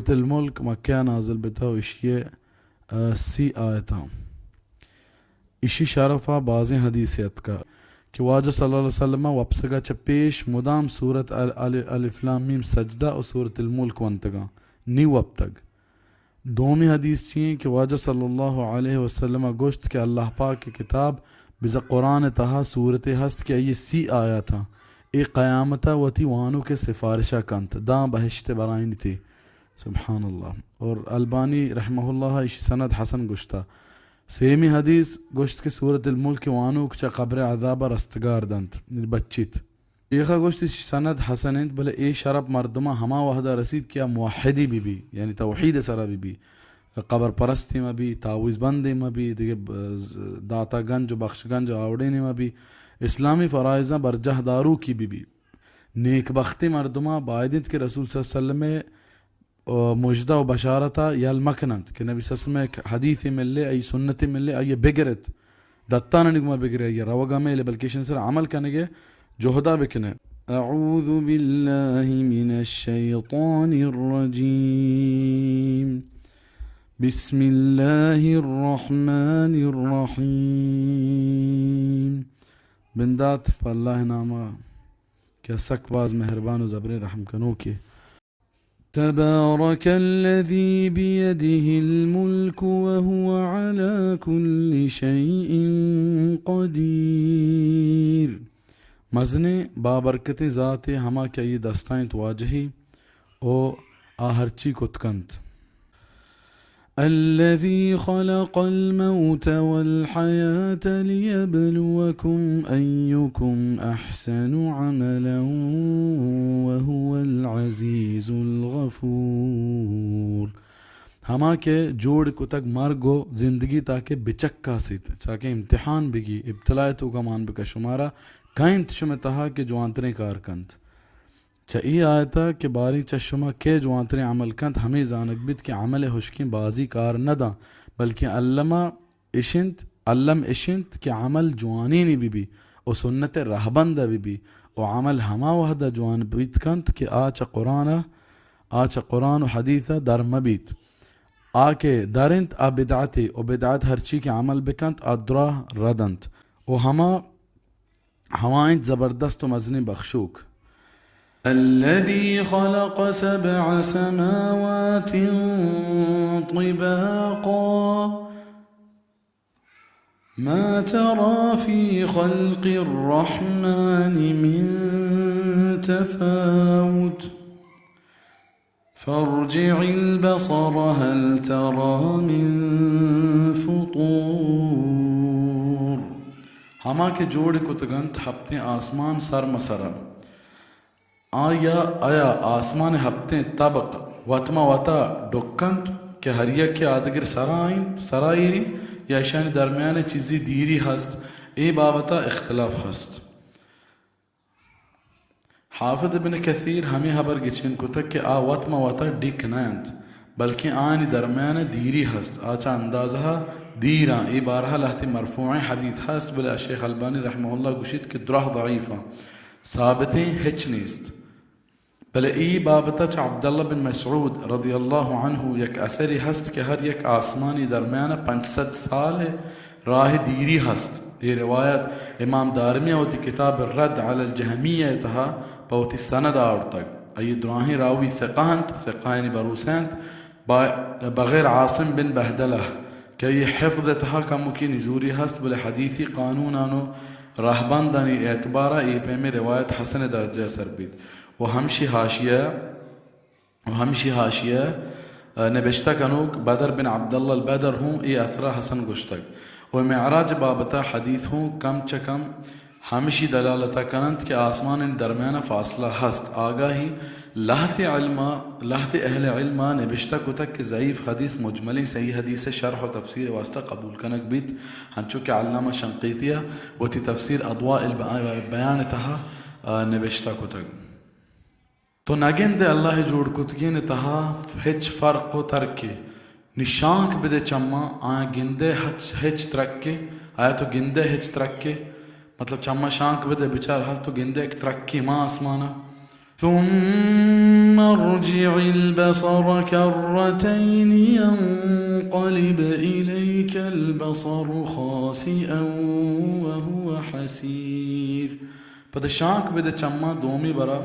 सूरत मुल्क मक्का नाजिल बिता इशिये 30 आयता इशी शरफा बाज़ हदीसियत का कि वाजा सल्लल्लाहु अलैहि वसल्लम वप्सगा च पेश मुदाम सूरत अलिफ लाम मीम सजदा और सूरत मुल्क वंतगा नी वब तक दोमी हदीस चाहिए कि वाजा सल्लल्लाहु अलैहि वसल्लम गोश्त के अल्लाह पाक की किताब बिज़ा कुरान तहा सूरत हस्त के ये 30 आया था ए क़यामता वती वानू के सिफारिशा कंत दा बहिश्त बराइन थी सुबहान अल्लाह। और अलबानी रहमहुल्लाह इश सनद हसन गुश्ता सेमी हदीस गोश्त के सूरत मुल्क वानू च कब्र अज़ाब रस्तगार दंत बच्चित एक गोश्त सनद हसन भले ए शरफ मर्दमा हमा वहदा रसीद किया मुवहिदी बीबी यानी तौहीद सरा बीबी कब्र परस्ती में भी तावीज़ बंदी में भी दिगे दाता गंज बख्श गंज आवड़ेने में भी इस्लामी फ़राइज़ा बरजह दारू की बीबी नेक बख्ती मर्दमा बायदित के रसूल सल्लल्लाहु अलैहि वसल्लम मुजदा व बशारता यल मकनत कि नबी सल्लल्लाहु अलैहि वसल्लम हदीसी मिले आई सुन्नती मिले आई बिगरत दत्ता निगमा बिगरे ये रवगा में बल्कि सर अमल कनेगे जोहदा बिकने अऊज़ु बिल्लाहि मिनश शैतानिर रजीम बिस्मिल्लाहिर रहमानिर रहीम बिंदात अल्लाह नामा क्या सकबाज मेहरबान व ज़बर रहम कनो के तबारक الذي بيده الملك وهو على كل شيء قدير मज़ने बाबरकत ज़ात हमा क्या ये दस्ताएं तवाजही ओ आहरची कुतकंत الذي خلق الموت والحياة ليبلوكم أيكم أحسن عملا وهو العزيز الغفور हमा के जोड़ को तक मार्गो जिंदगी ताके बिचक्का सीत चाके इम्तिहान बिगी इब्तलाए तो का मान बिका शुमारा काइंत शुमे तहा के जवांतरे कारकंत ची आयता के बारी चशुमा के जवांतरे अमल कंत हमें जानक बिद के अमल हुश्की बाजी कार नदा बल्कि अल्लमा इशिंत अल्लम इशिंत के अमल जवानी बीबी और सुन्नत रहबंदा बीबी और अमल हमा वहदा जवान बीत कंत के आच कुरान हदीसा दर मबीत आके दरिंत आ बिदआती और बिदआत हरची के अमल बिकंत अद्रा रदंत और हमाइंत जबरदस्त मजनी बख्शूक الذي خلق 7 سماوات طباقا ما ترى في خلق الرحمن من تفاوت فارجع البصر هل ترى من فطور हमा के जोड़ कुतगंत हफ्ते आसमान सर मसरा आया आसमान हफ्ते तबक वतमा वता डुक्कंत के हरिया के आदगिर सराइरी या शान दरमियान चीज़ी दीरी हस्त ए बाबता इख्तलाफ हस्त हाफिज बिन कसीर हमें हबर गिचिन को तक के आ वतमा वता डिक नयंत बल्कि आनी दरमियान दीरी हस्त आचा अंदाज़ा दीरा ए बारहा लहती मरफूअ हदीथ हस्त बला शेख अलबानी रहमहुल्लाह गुशित के दुरह ज़ईफ़ा साबितें हिच नीस्त बले ई बाबता च अब्दुल्लाह बिन मसऊद रज़ियल्लाहु अन्हु यक असरी हस्त के हर यक आसमानी दरमियान 500 साल है राह दीरी हस्त ये रिवायत इमाम दारमी होती किताब रद्द अल जहमिया तहा पवती सनद आउट तक अय दुराही रावी ثقानी बरूसंत बगैर आसिम बिन बहदला के ये हिफ्ज़ तहा का मुकी निजूरी हस्त बले हदीसी कानूनानो रहबंदानी एतबारा ये पे में रिवायत हसन दर्जा सरबीत वो हमशी हाशिया नबिश्ता कनूक बदर बिन अब्दुल्लाह बदर हूँ ये असरा हसन गुश्तक और मेराज बाबता हदीस हूँ कम च कम हमशी दलालता कनंत के आसमान इन दरमियाना फासला हस्त आगाही लहते अहले इल्मा नबिश्ता को तक के ज़ईफ़ हदीस मुजमली सही हदीस शरह व तफसीर वास्ता कबूल कनक बीत हंचो के अल्लामा शंक़ीतिया वती तफसीर अदवा बयान तहा नबिश्ता को तक तो नगिंदे अल्लाह जोड़ कुतगी ने तहा हिच फ़र्क व तरके निशांक बिदे चम्मा आया गिंदे हिच तरक्के आया तो गिंदे हिच तरक्के मतलब चम्मा शांक बिदे बिचार हल तो गिंदे एक तरक्की माँ आसमाना ثم ارجع البصر كرتين ينقلب إليك البصر خاسئا وهو حسير. پد شانک بد چما دومی برا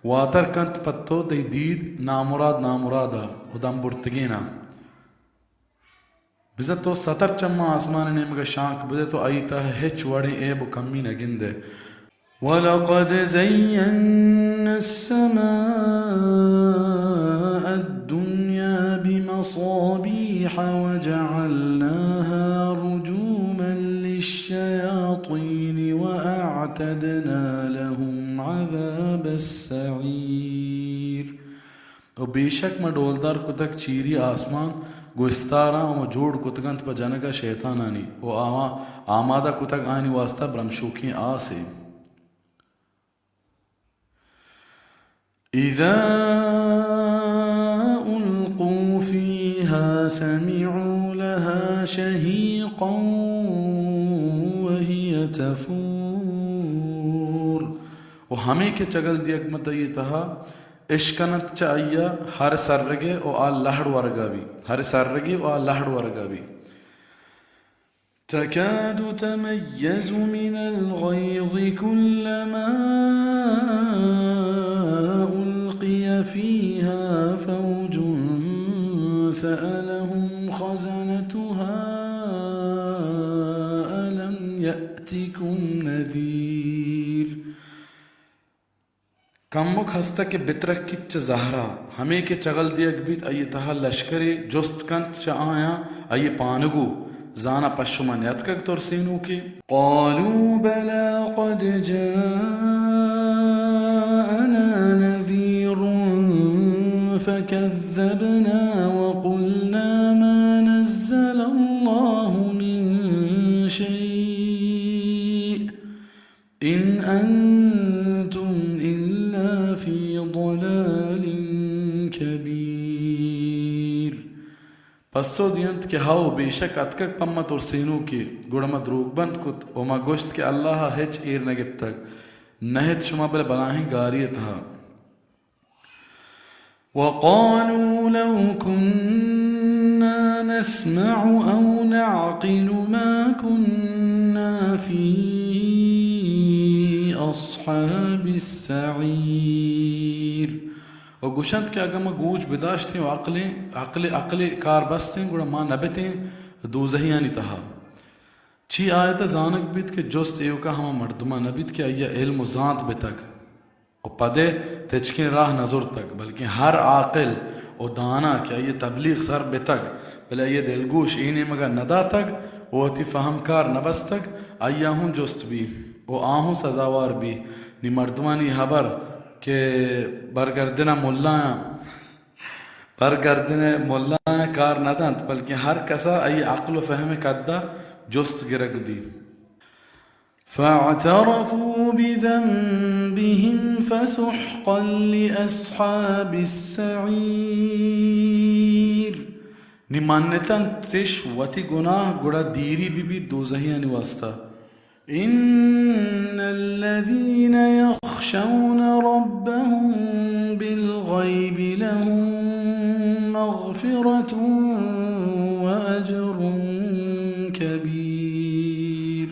واتر کنت پتو دی دید نامرادا ودام برتگینا بزا تو ستر چما آسمان نیمگا شانک بده تو آئیتا ہچ وڑی ایب و کمی نگندے. وَلَقَدْ زَيَّنَّا السَّمَاءَ الدُّنْيَا بِمَصَابِيحَ وَجَعَلْنَاهَا رُجُومًا لِلشَّيَاطِينِ وَأَعْتَدْنَا لَهُمْ عَذَابَ السَّعِيرِ. اور بے شک میں ڈولدار کتک چیری آسمان گوستارا و جوڑ کتگنت پا جنگا شیطانانی و آمادہ کتک آنی واسطہ برمشوکی آسے. إذا ألقوا فيها سمعوا لها شهيقا وهي تفور. و ہمیں کے چگل دیگ مدیتها اشکنت چاہیا ہر سرگے او آل لہڑ ورگاوی ہر سرگے او آل لہڑ ورگاوی. تكاد تميز من الغيظ كلما ألقي فيها فوج سألهم خزنتها ألم يأتكم نذير. کمک ہستا کے بترک کچ زہرا ہمیں کے چغل دیگ بیت ای تہا لشکری جست کنت چا آیا ای پانگو زانا پشمان یتکک ترسینو کی. قالوا بلى قد جاءنا نذير فكذبنا وقلنا ما نزل الله من شيء إن أنتم إلا في ضلال كبير. پسو دیانت کہ ہاو بے شک اتکک پمت اور سینو کی گوڑما دروگ بند کت وما گوشت کہ اللہ ہچ ایر نگب تک نہت شما بل بلاہیں گاریت ہا. وقالوا لو كنا نسمع أو نعقل ما كنا في أصحاب السعير. اور گوشند کہ اگر میں گوش بداشتیں و عقل کار بستیں گوڑا ماں نبتیں دوزہیانی تہا. چی آیت زانک بیت کہ جست ایو کا ہما مردمہ نبیت کہ آیا علم و ذات بتک و پدے تچکیں راہ نظر تک بلکہ ہر عاقل و دانا کہ آیا تبلیغ سر بتک بلے آیا دلگوش اینے مگا ندا تک و تی فہم کار نبس تک آیا ہوں جست بھی و آہوں سزاوار بھی. نی مردمانی حبر کہ برگردنا ملائیں کار ندانت بلکہ ہر کسا ای عقل و فہم کدہ جست گرگ بھی. فاعترفوا بذنبهم فسحقا لأصحاب السعير. نمانتاً ترش وتی گناہ گڑا دیری بھی دوزہیانی واسطہ. إن الذين يخشون ربهم بالغيب لهم مغفرة وأجر كبير.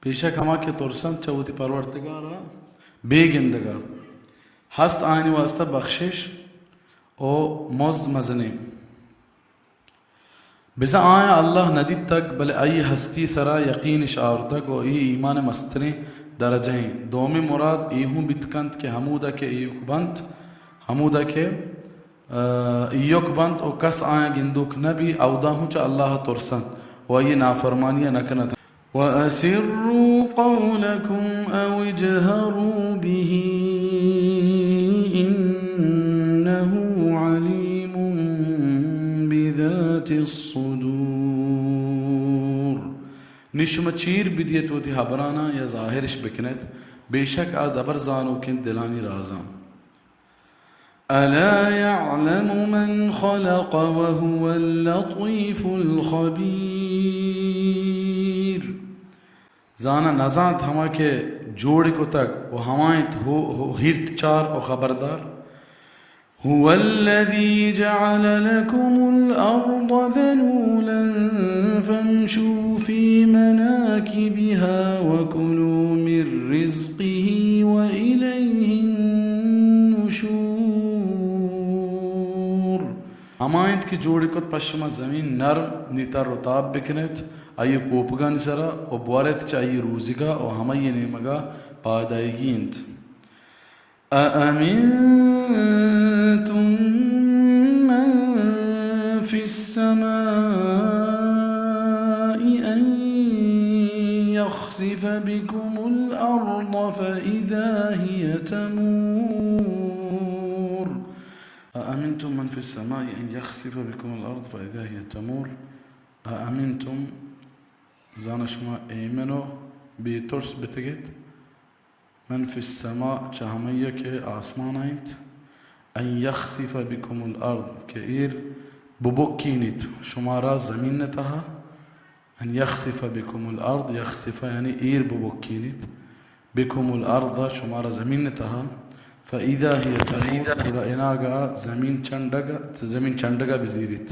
بے شک ہما کے ترسن چوتی پرورتگارا بے گندگا ہست آئینی واسطہ بخشش او موز مزنے. بزا آیا اللہ ندید تک بلے ای ہستی سرا یقین شعور تک و ای ایمان مستریں درجہیں. دومی مراد ایہوں بتکنت کہ حمودہ کے ایوک بند حمودہ کے ایوک بند و کس آیا گندوک نبی اوداہوں چا اللہ ترسن و ای نافرمانیہ نکنت. وَأَسِرُّوا قَوْلَكُمْ أَوْ اجْهَرُوا بِهِ إِنَّهُ عَلِيمٌ بِذَاتِ الصُّدُورِ. نشم چیر بدیت ہوتی حبرانا یا ظاہرش بکنت بے شک آز ابر زانو کن دلانی رازان. أَلَا يَعْلَمُ مَنْ خَلَقَ وَهُوَ اللَّطِيفُ الْخَبِيرُ. زانا نزانت ہما کے जोड़ को तक वो हवाएं हो हिरत चार और खबरदार هو الذي جعل لكم الأرض ذلولا فامشوا في مناكبها وكلوا من رزقه وإليه النشور हमायत की जोड़ी को पश्चिमा जमीन नरम नीता रुताब बिकनेत आये कोपगा निसरा और बुआरेत चाहिए रूजिगा और हमाये नेमगा पादायगी इंत أأمنتم من في السماء أن يخسف بكم الأرض فإذا هي تمور أأمنتم من في السماء أن يخسف بكم الأرض فإذا هي تمور أأمنتم زانا شما إيمنو بترس بتجد من في السماء چهمية के आसमान आइंत أن يخسف بكم الأرض كإير ببوكينيت شمارا زمين تها أن يخسف بكم الأرض يخسف يعني إير ببوكينيت بكم الأرض شمارا زمين تها فإذا هي تمور رأيناغا زمين چندگا بزيريت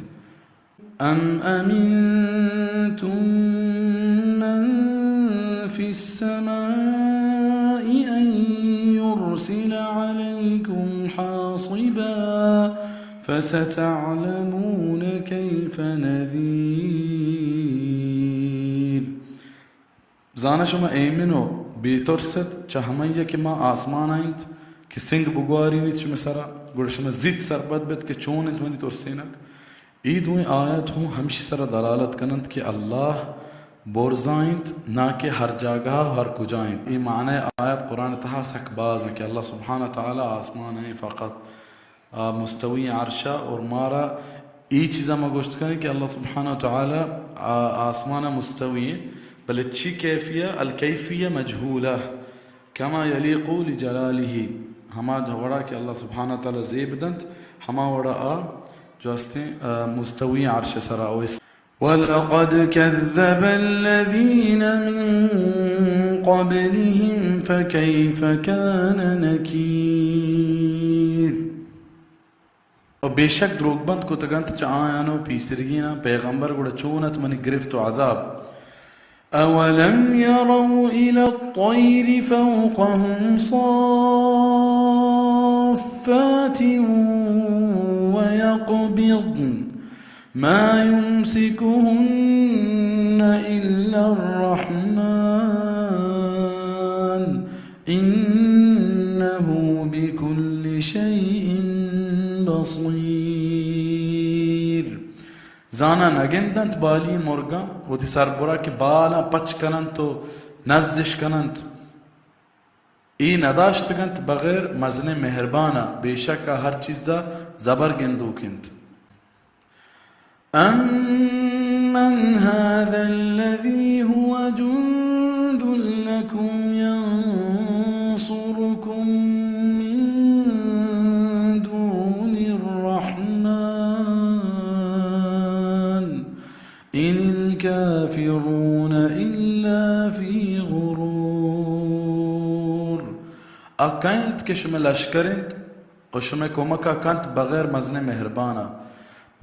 أم أمنتم من في السماء أن يرسل عليكم حاصبا فستعلمون كيف نذير زانا شما ايمنو بيترسد چهمية كما آسمان آينت कि सिंग बुगवारी नीत शुमे सरा गुड़ शुमे जित सरबत बेत के चोन इंत मनी तोरसेनक ईद हुए आयत हूँ हमेशा सरा दलालत कनंत कि अल्लाह बोरजाइंत ना के हर जगह हर कुजाइंत ये माने आयत कुरान तहा सकबाज है कि अल्लाह सुब्हानहू तआला आसमान है फ़कत मुस्तवी अर्शा और मारा ये चीज़ा मगोश्त करें कि अल्लाह सुब्हानहू तआला आसमान मुस्तवी बल अच्छी कैफिया अल कैफिया मजहूला कमा यलीक़ु लिजलालिही हमा धवड़ा कि अल्लाह सुब्हानहू तआला ज़ेबदंत हमा वड़ा जो अस्ते मुस्तवी अर्श सरा ओइस ولقد كذب الذين من قبلهم فكيف كان نكير और बेशक द्रोगबंद को तगंत चायानो पीसरगीना पैगंबर गुड़ चोनत मनी गिरफ्त अज़ाब أولم يروا إلى الطير فوقهم صافات ويقبضن ما يمسكهن إلا الرحمن إنه بكل شيء بصير زانا نگندنت بالی مرگا و تی سربرا که بالا پچ کنند و نزش کنند ای نداشتگند بغیر مزن مهربانا بیشک هر چیزا زبر گندو کند أمن هذا الذي هو جند لكم ينصركم من دون الرحمن إن الكافرون إلا في غرور أكاينت كشم لشكرند وشم كومكا كانت بغير مزن مهربانا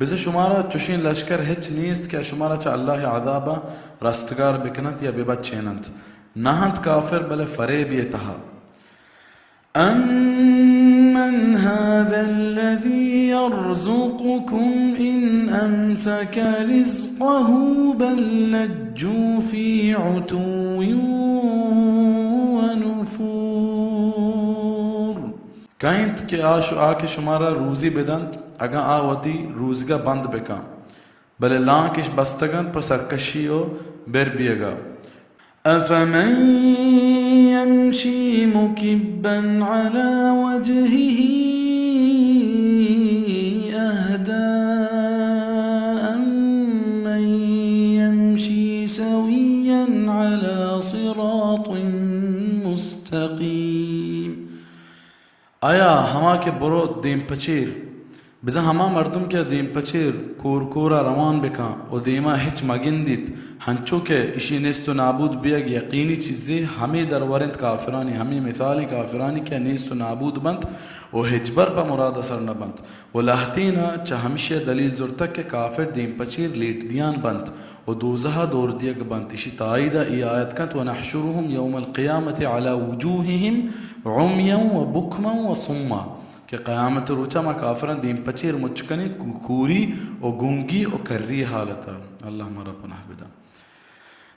بزه شمارا چوشین لشکر هیچ نیست که شمارا چه الله عذابا رستگار بکنند یا ببچینند نهند کافر بل فریبی تها أمن هذا الذي يرزقكم إن أمسك رزقه بل لجوا في عتو ونفور काइंत के आके शुमारा रूजी बेदंत अगा आवती रूजगा बंद बेका बले लांकिश बस्तगन पर सरकशियो बेर बियगा أفمن يمشي مكبا على وجهه أهدى أمن يمشي سويا على صراط مستقيم आया हमा के बरो देम पचेर بزا हमा मर्दुम के दीम पचेर कोर कोरा रवान बिका और दीमा हिच मगिंदित हंचो के इशी नेस्तो नाबूद बियग यकीनी चीज़ें हमें दरवरंत काफिरानी हमें मिसाली काफिरानी क्या नेस्तो नाबूद बंत और हिजबर पर मुराद असर न बंत और लहतीना चहमिश दलील जुरता के काफिर दीम पचेर लेट दियान बंत और दोजहा दौर दियग बंत इशी ताईदा ई आयत कंत व नहशुरुहुम यौमल क़ियामति अला वुजूहिहिम उम्यन व बुकमन व सुम्मा कि क़यामत रोचा मा काफरन दीम पचेर मुचकनी कूरी और गुंगी और कर्री हालता अल्लाह हमारा पनाह बिदा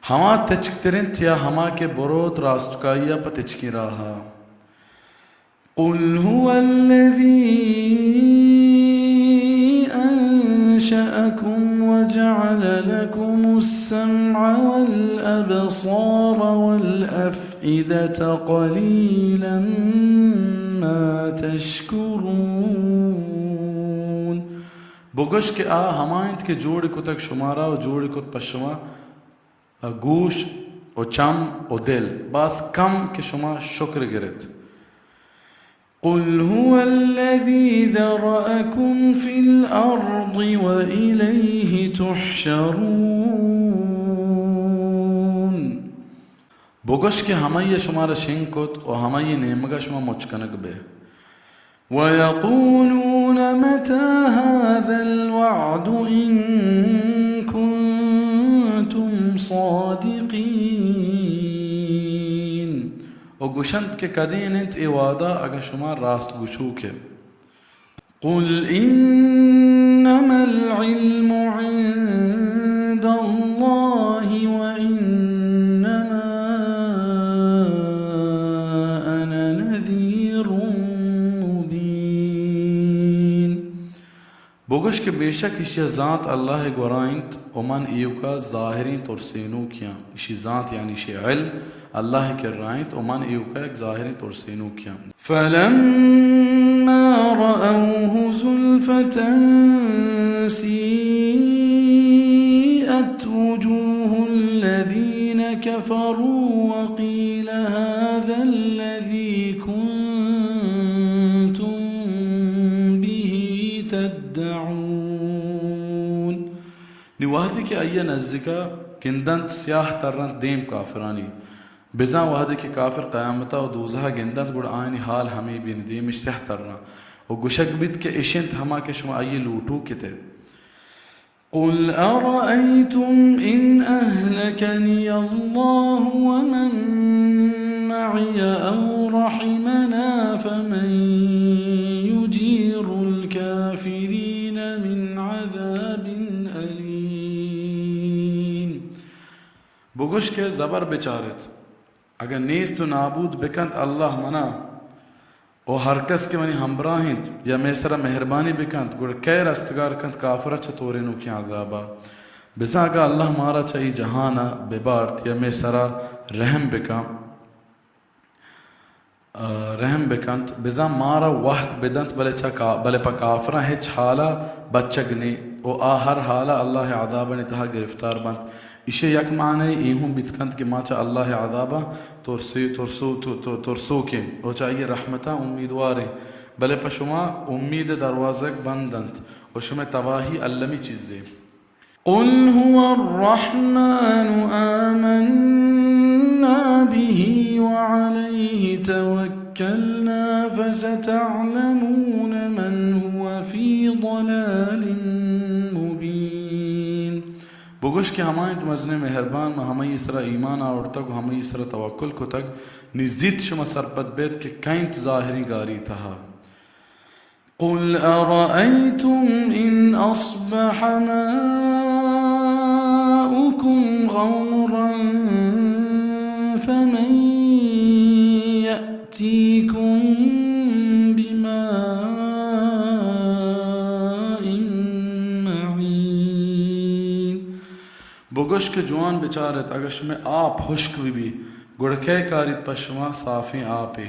हमा तचकतरिन या हमा के बरोत रास्तकाइया पतिचकी रहा क़ुल हुवल्लज़ी अंशअकुम व जअल लकुमुस्समअ वल अबसार वल अफ़इदता क़लीलन मा तशकुरून बुगश के आ हमायत के जोड़ को तक शुमारा और जोड़ को पशमा गोश और चम और दिल बस कम के शुमा शुक्र गिरत क़ुल हुवल्लज़ी ज़रअकुम फ़िल अर्ज़ि व इलैहि तुहशरून बुगश के हमाये शुमारा शिंकुत और हमाये नेमगा शुमा मुचकनक बे ويقولون متى هذا الوعد إن كنتم صادقين और गुशंत के कदीन इंत इवादा अगर शुमार रास्त गुशू के قل إنما العلم عند الله وإنما أنا نذير बुगश के बेशक इश्य ज़ात अल्लाह गुराइंत उमन इयु का ज़ाहिरी तोरसेनू किया इशी ज़ात यानी इशी इल्म अल्लाह के राइंत उमन इयु का एक ज़ाहिरी तोरसेनू किया फलम्मा रअऊहु ज़ुल्फ़तन सीअत वुजूहुल लज़ीना कफ़रू व क़ील हाज़ाल्लज़ी कुन्तुम बिही तद्दऊन निवाहदी के अय्या नज़्ज़िका किंदंत स्याह तरन देम काफिरानी बिजा वाहदी के काफिर क़यामता और दूज़हा गिंदंत गुड़ आयनी हाल हमें भी देम स्याह तरना और गुशक बिद के इशिंत हमा के शुमा अय्ये लूटू किते قل أرأيتم إن أهلكني الله ومن معي أو رحمنا فمن يجير الكافرين من عذاب أليم बुगश के ज़बर बेचारत अगर नीस तो नाबूद बिकंत अल्लाह मना और हर कस के मनी हमराहिंत या मेसरा मेहरबानी बिकंत गुड़ कै रस्तगार कंत काफरा चतोरे नु की आज़ाबा बिसा का अल्लाह मारा चाहिए जहाना बेबार्त या मेसरा रहम बिकंत बिजा मारा वाहत बिदंत बले पा काफरा है छाला बच्चगने ओ आ हर हाला अल्लाह आज़ाबा ने तहा गिरफ्तार बंद इशे यक माने इहूं बितकंत के माचा अल्लाह आज़ाबा तोरसो के ओ चाहिए रहमता उम्मीदवारे भले पशुमा उम्मीद दरवाज़क बंदंत और शुमे तबाही अल्लमी चीज़ें قل هو الرحمن آمنا به وعليه توكلنا فستعلمون من هو في ضلال مبين बुगश के हमायत मजने मेहरबान में हमें इसरा ईमान और तक हमें इसरा तवक्कुल को तक निजित शुमा सरपत बेत के कैंत ज़ाहिरी गारी था قل أرأيتم إن أصبح ماؤكم غورا فمن يأتيكم بماء معين बुगश के जवान बेचारत अगर में आप खुश्क भी गुड़खे कारित पशमा साफी आपे